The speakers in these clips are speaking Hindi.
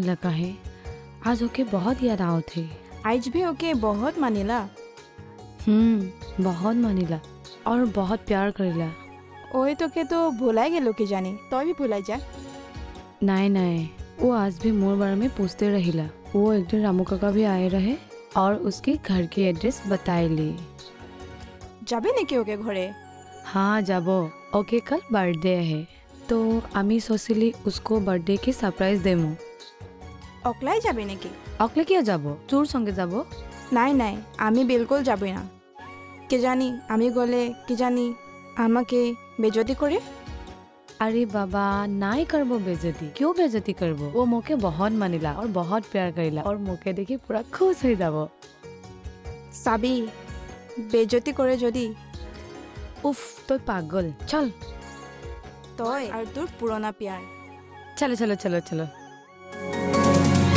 लगा है आज ओके बहुत याद आओ थे। आज भी ओके बहुत मानिला। बहुत मानिला और बहुत प्यार करेला। ओए तोके तो भुलाई गेलो कि जानी तो भी भुलाई जा। नहीं नहीं, वो आज भी मोर बारे में पूछते रहिला। वो एक दिन रामू काका भी आए रहे और उसके घर की एड्रेस बताए ली। जाबे नेकी ओके घरे? हाँ जाबो, ओके कल बर्थडे है तो आमी सोचिली उसको बर्थडे की सरप्राइज देमु। अकलाई जाबे नेकी? अकले किया जाबो, चोर संगे जाबो। নাই নাই, আমি বিলকুল যাবই না। কে জানি আমি গলে কি জানি আমাকে বেজতি করে। अरे बाबा नहीं करबो बेजती। क्यों बेजती करबो? वो मोके बहुत मानिला और बहुत प्यार करेला और मोके देखी पूरा खुश हो जाबो। साबी बेजती करे जदी। उफ तो पागल। चल तोय और तोर पुराना प्यार। चलो चलो चलो चलो।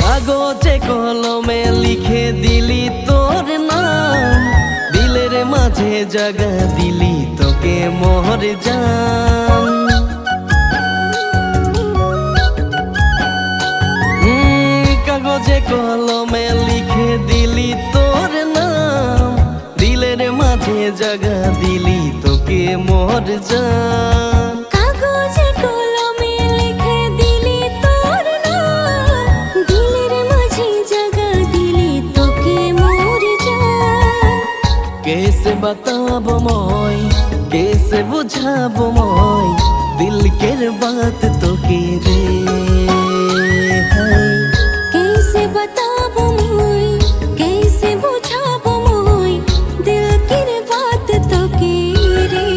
कागजे कलमे लिखे दिली तोर नाम, दिलेर माझे जगह दिली तोके मोहर जान। कागजे कलमे लिखे दिली तोर नाम, दिलेर माझे जगह दिली तोके मोहर जान। कैसे बताबो मोय, कैसे बुझाबो मोय, दिल केर बात तो के रे। कैसे बताबो मोय, कैसे बुझाबो मोय, दिल केर बात तो के रे।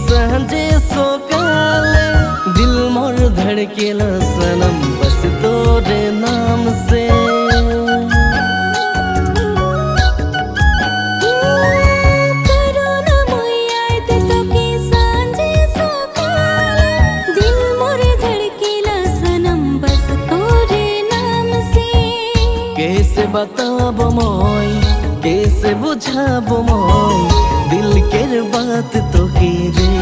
सांझे सोकाले दिल मोर धड़केला सनम बस तोरे नाम से। करो ना मोय याद तोके सांझे सोकाले, दिल मोर धड़केला सनम बस तोरे नाम से। कैसे बताबो मोय, कैसे बुझाबो मोय, दिल केर बात तो के रे।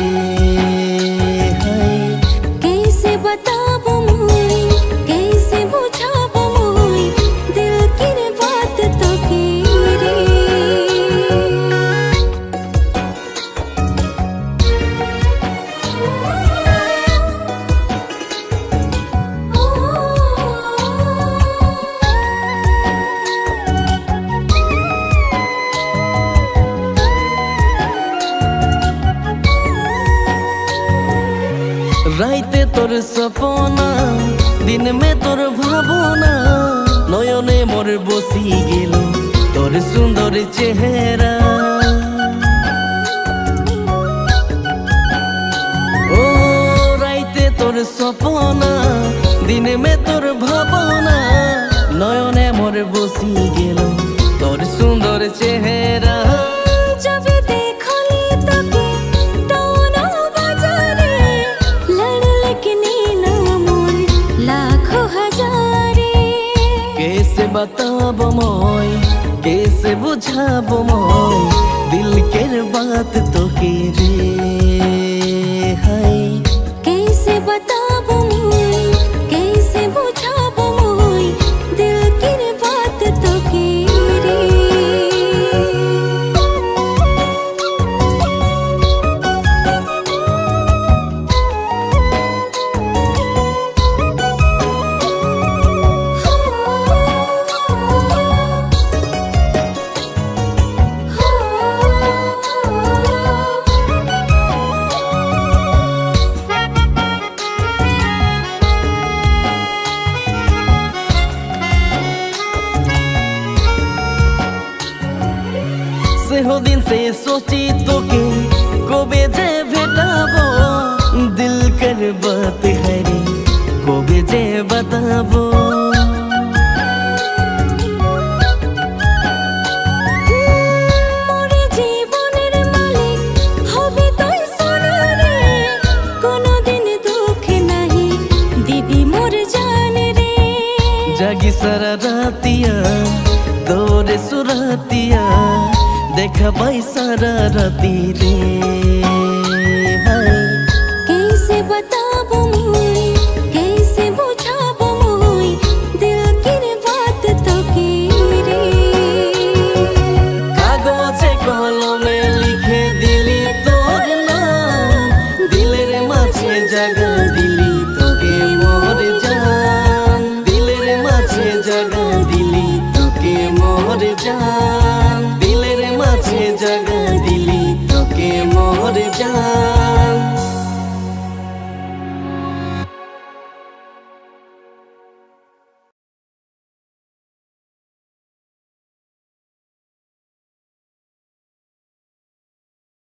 कैसे बताबो मोय, कैसे बुझाबो मोय, दिल केर बात तो के रे। राइते तोर सपना, दिन में तोर भावना, नयने मोर बसी गेलो तोर सुंदर चेहरा। ओ राइते तोर सपना, दिन में तोर भावना, नयने मोर बसी गेलो तोर सुंदर चेहरा। कैसे बताबो मोय, कैसे बुझाबो मोय, दिल केर बात तो के रे। कैसे बताबो मोय, कैसे बुझाबो मोय, दिल केर बात तो के रे। से सोची तो के कोबे जे भेटाबो दिल कर बात है रे कोबे जे बताबो मोरे जीवनेर मालिक हबि तुई सोना रे कोनो दिन दुख नहीं दिबि मोर जान रे जागी सारा रातिया दौरे सुरातिया देखा भाई सारा राती रे कैसे बताबो मुई कैसे बुझाबो मुई दिल की बात तो की रे कागजे कलमे लिखे दिली तोर नाम दिलेर माঝে জায়গা दिली তোকে मोर जान दिलेर माঝে জায়গা दिली তোকে मोर जान